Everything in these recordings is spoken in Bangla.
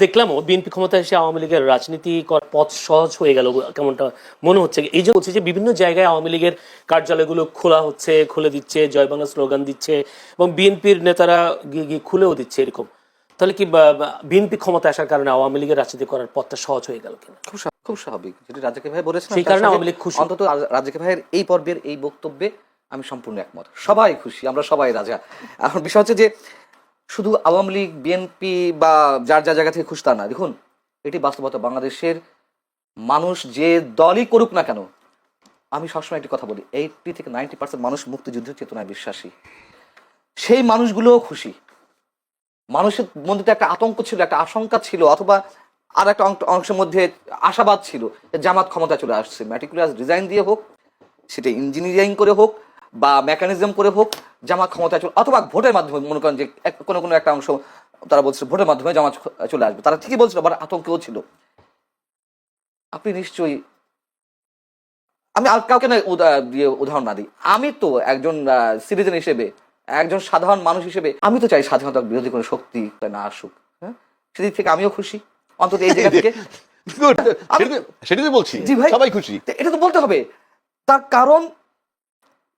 দেখলাম বিএনপি ক্ষমতায় এসে আওয়ামী লীগের রাজনীতি করার পথ সহজ হয়ে গেল কেমনটা মনে হচ্ছে। এই যে বলছে যে বিভিন্ন জায়গায় আওয়ামী লীগের কার্যালয়গুলো খোলা হচ্ছে, খুলে দিচ্ছে, জয় বাংলা স্লোগান দিচ্ছে এবং বিএনপির নেতারা গিয়ে গিয়ে খুলেও দিচ্ছে এরকম। তাহলে কি বিএনপি ক্ষমতায় আসার কারণে আওয়ামী লীগের রাজনীতি করার পথটা সহজ হয়ে গেল কিনা? খুব স্বাভাবিক, যেটি রাজাকে ভাই বলেছেন, সেই কারণে আওয়ামী লীগ খুশি। অন্তত রাজাকে ভাইয়ের এই পর্বের এই বক্তব্যে আমি সম্পূর্ণ একমত। সবাই খুশি, আমরা সবাই রাজা। এখন বিষয় হচ্ছে যে শুধু আওয়ামী লীগ, বিএনপি বা যার যা জায়গা থেকে খুশি তা না। দেখুন, এটি বাস্তবতা। বাংলাদেশের মানুষ যে দলই করুক না কেন, আমি সবসময় একটি কথা বলি, 80 থেকে 90% মানুষ মুক্তিযুদ্ধের চেতনায় বিশ্বাসী। সেই মানুষগুলোও খুশি। মানুষের মধ্যে তো একটা আতঙ্ক ছিল, একটা আশঙ্কা ছিল, অথবা আর একটা অংশের মধ্যে আশাবাদ ছিল জামাত ক্ষমতায় চলে আসছে। ম্যাটিকুলাস ডিজাইন দিয়ে হোক, সেটা ইঞ্জিনিয়ারিং করে হোক বা মেকানিজম করে হোক, জামাত ক্ষমতায় চলে, অথবা ভোটের মাধ্যমে। মনে করেন যে কোনো কোনো একটা অংশ তারা বলছে ভোটের মাধ্যমে জামাত চলে আসবে, তারা ঠিকই বলছিল, আবার আতঙ্কেও ছিল। আপনি নিশ্চয়ই, আমি আর কাউকে না দিয়ে উদাহরণ না দিই, আমি তো একজন সিটিজেন হিসেবে, একজন সাধারণ মানুষ হিসেবে আমি তো চাই স্বাধীনতার বিরোধী কোনো শক্তি না আসুক। হ্যাঁ, সেদিক থেকে আমিও খুশি, অন্তত এই জায়গা থেকে। সেটাই তো বলছি, জি ভাই, সবাই খুশি। এটা তো বলতে হবে। তার কারণ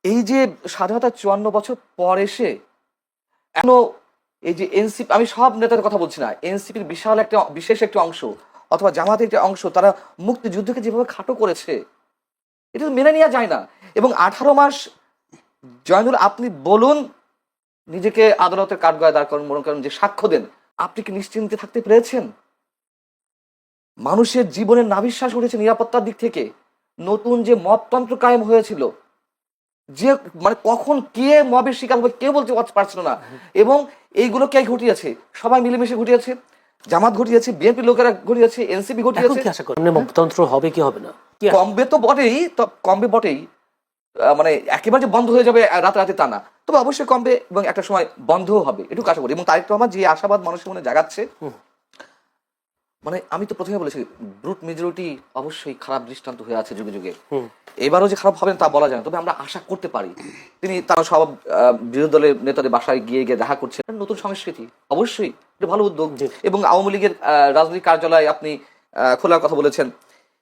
এই যে স্বাধীনতা 54 বছর পর এসে এখনো এই যে এনসিপি, আমি সব নেতাদের কথা বলছি না, এনসিপির বিশাল একটা বিশেষ একটা অংশ অথবা জামাতের একটা অংশ, তারা মুক্তিযুদ্ধকে যেভাবে খাটো করেছে, এটা তো মেনে নেওয়া যায় না। এবং 18 মাস, জয়নুল আপনি বলুন, নিজেকে আদালতের কাঠগড়ায় দাঁড় করেন, মনে করেন যে সাক্ষ্য দেন, আপনি কি নিশ্চিন্তে থাকতে পেরেছেন? মানুষের জীবনের নাভিশ্বাস উঠেছে নিরাপত্তার দিক থেকে। নতুন যে মবতন্ত্র কায়েম হয়েছিল, যে মানে কখন কে মবের শিকার হবে কেউ বলতে পারছিল না, এবং এইগুলো কে ঘটিয়েছে? সবাই মিলেমিশে ঘটিয়েছে। জামাত ঘটিয়েছে, বিএনপি লোকেরা ঘটিয়েছে, এনসিপি ঘটিয়েছে। কি আশা করেন মবতন্ত্র হবে কি হবে না? কমবে তো বটেই, কমবে বটেই, মানে একেবারে যে বন্ধ হয়ে যাবে রাতে তা না, তবে অবশ্যই কমবে এবং একটা সময় বন্ধও হবে, এটুকু আশা করি। এবং তারেক রহমান যে আশাবাদ মানুষের মনে জাগাচ্ছে, মানে আমি তো প্রথমে বলেছি, ব্রুট মেজরিটি অবশ্যই খারাপ দৃষ্টান্ত হয়ে আছে যুগে যুগে। এবারও যে খারাপ হবে তা বলা যায় না, তবে আমরা আশা করতে পারি। তিনি তারা সব বিরোধী দলের নেতাদের বাসায় গিয়ে গিয়ে দেখা করছেন, নতুন সংস্কৃতি, অবশ্যই এটা ভালো উদ্যোগ। এবং আওয়ামী লীগের রাজনৈতিক কার্যালয় আপনি খোলার কথা বলেছেন,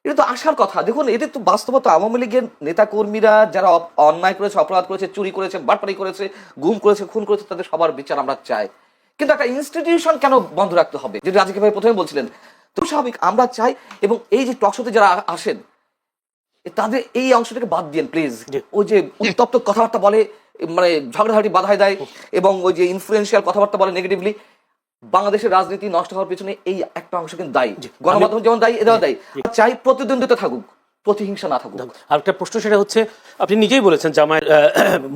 এটা তো আসার কথা। দেখুন, এটা তো বাস্তবতা। আওয়ামী লীগের নেতা কর্মীরা যারা অন্যায় করেছে, অপরাধ করেছে, চুরি করেছে, বাটপারি করেছে, গুম করেছে, খুন করেছে, তাদের সবার বিচার আমরা চাই। কিন্তু একটা ইনস্টিটিউশন কেন বন্ধ রাখতে হবে, যেটা রাজীব ভাই প্রথমে বলছিলেন? তো স্বাভাবিক আমরা চাই। এবং এই যে টকশোতে যারা আসেন, তাদের এই অংশটাকে বাদ দিন প্লিজ। ওই যে উত্তপ্ত কথাবার্তা বলে, মানে ঝগড়াঝাটি বাধায় দেয়, এবং ওই যে ইনফ্লুয়েন্সিয়াল কথাবার্তা বলে নেগেটিভলি, বাংলাদেশের রাজনীতি নষ্ট হওয়ার পিছনে এই একটা অংশ কিন্তু দায়ী। গণমাধ্যম যেমন দায়ী, এটাও দায়ী। চাই প্রতিদ্বন্দ্বিতা থাকুক, প্রতিহিংসা না থাকুক। আর একটা প্রশ্ন, সেটা হচ্ছে, আপনি নিজেই বলেছেন জামায়াত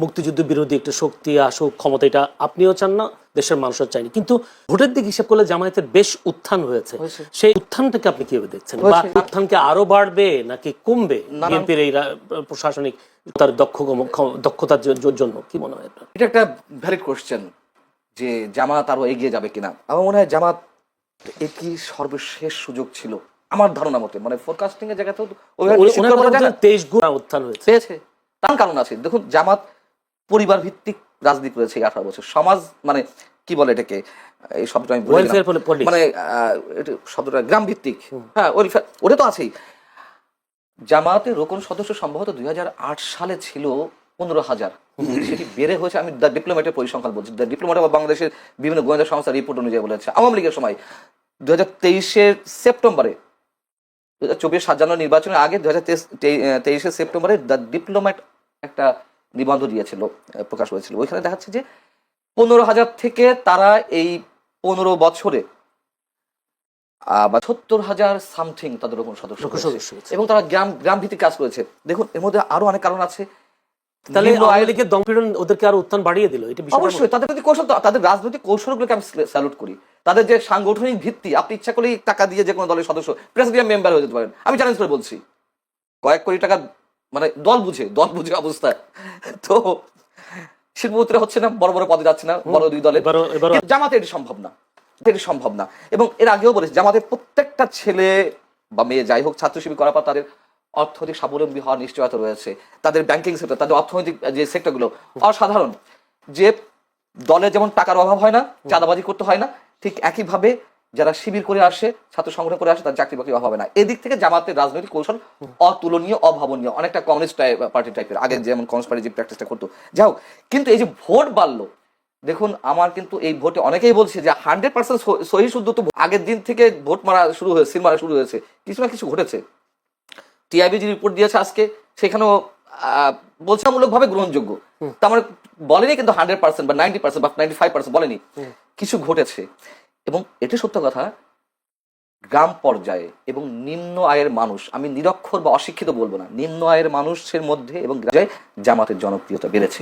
মুক্তিযুদ্ধ বিরোধী একটা শক্তি আসুক ক্ষমতা, এটা আপনিও চান না, দেশের মানুষও চায়নি, কিন্তু ভোটের দিক হিসাব করলে জামায়াতের বেশ উত্থান হয়েছে। সেই উত্থানটাকে আপনি কিভাবে দেখছেন? বা উত্থানকে আরো বাড়বে নাকি কমবে বিএনপির এই প্রশাসনিক তার দক্ষতার জন্য? কি মনে হয় আপনার? এটা একটা ভ্যালিড কোশ্চেন যে জামাত আরো এগিয়ে যাবে কিনা। আমার মনে হয় জামাত একই সর্বশেষ সুযোগ ছিল আমার ধারণা মতে, মানে ফোরকাস্টিং এর জায়গাতেও 23 গুণ উত্থান হয়েছে। তার কারণ আছে। দেখুন, জামাত পরিবার ভিত্তিক রাজনীতি করেছে 18 বছর। সমাজ মানে কি বলে এটাকে, এই শব্দটা আমি বলি না, মানে এটা শব্দটা গ্রাম ভিত্তিক, হ্যাঁ ওটা তো আছেই। জামাতের রোকন সদস্য সম্ভবত 2008 সালে ছিল 15,000, সেটি বেড়ে হয়েছে, আমি দ্য ডিপ্লোমেটের পরিসংখ্যান বলছি, দ্য ডিপ্লোমেট বা বাংলাদেশের বিভিন্ন গোয়েন্দা সংস্থার রিপোর্ট অনুযায়ী বলেছে, আওয়ামী লীগের সময় 2023 সেপ্টেম্বরে, 2024 জানুয়ারি নির্বাচনের আগে 2023 সেপ্টেম্বরে দ্য ডিপ্লোমেট একটা নিবন্ধ দিয়েছিল, প্রকাশ হয়েছিল। ওইখানে দেখাচ্ছে যে 15,000 থেকে তারা এই 15 বছরে 70,000 সামথিং তাদের রকম সদস্য, এবং তারা গ্রাম ভিত্তিক কাজ করেছে। দেখুন, এর মধ্যে আরো অনেক কারণ আছে। তাহলে আওয়ামী লীগের দমপীড়ন ওদেরকে আরো উত্থান বাড়িয়ে দিল। এটা অবশ্যই তাদের কৌশল, তাদের রাজনৈতিক কৌশলগুলোকে আমি স্যালুট করি। তাদের যে সাংগঠনিক ভিত্তি, আপনি ইচ্ছা করলেই টাকা দিয়ে যে কোনো দলের সদস্য, প্রেসিডিয়াম মেম্বার হয়ে যেতে পারেন। আমি চ্যালেঞ্জ করে বলছি, কয়েক কোটি টাকা, মানে দল বুঝে অবস্থা। তো শিল্পপতিরা হচ্ছে না, বড় বড় পদে যাচ্ছে না বড় দুই দলে। জামাতে এটি সম্ভব না, এটি সম্ভব না। এবং এর আগেও বলেছি, জামাতের প্রত্যেকটা ছেলে বা মেয়ে যাই হোক, ছাত্র শিবির করার পর তাদের অর্থনৈতিক স্বাবলম্বী হওয়ার নিশ্চয়তা রয়েছে। তাদের ব্যাংকিং সেক্টর, তাদের অর্থনৈতিক যে সেক্টরগুলো অসাধারণ। যে দলে যেমন টাকার অভাব হয় না, চাঁদাবাজি করতে হয় না, ঠিক একইভাবে যারা শিবির করে আসে, ছাত্র সংগঠন করে আসে, তার চাকরি বাকরি অভাব হবে না। এদিক থেকে জামাতের রাজনৈতিক কৌশল অতুলনীয়, অভাবনীয়, অনেকটা কমিউনিস্ট পার্টি টাইপের, আগে যেমন কমিউনিস্ট পার্টি যে প্র্যাকটিসটা করতো। যাও, কিন্তু এই যে ভোট বাড়লো, দেখুন আমার কিন্তু এই ভোটে অনেকেই বলছে যে 100% সহি শুদ্ধ তো আগের দিন থেকে ভোট মারা শুরু হয়েছে, সিল মারা শুরু হয়েছে, কিছু না কিছু ঘটেছে। টিআইবি যে রিপোর্ট দিয়েছে আজকে, সেখানেও বলছামূলকভাবে গ্রহণযোগ্য, তার মানে বলেনি কিন্তু 100% বা 90% বা 95% বলেনি, কিছু ঘটেছে। এবং এটা সত্য কথা, গ্রাম পর্যায়ে এবং নিম্ন আয়ের মানুষ, আমি নিরক্ষর বা অশিক্ষিত বলবো না, নিম্ন আয়ের মানুষের মধ্যে এবং জামাতের জনপ্রিয়তা বেড়েছে।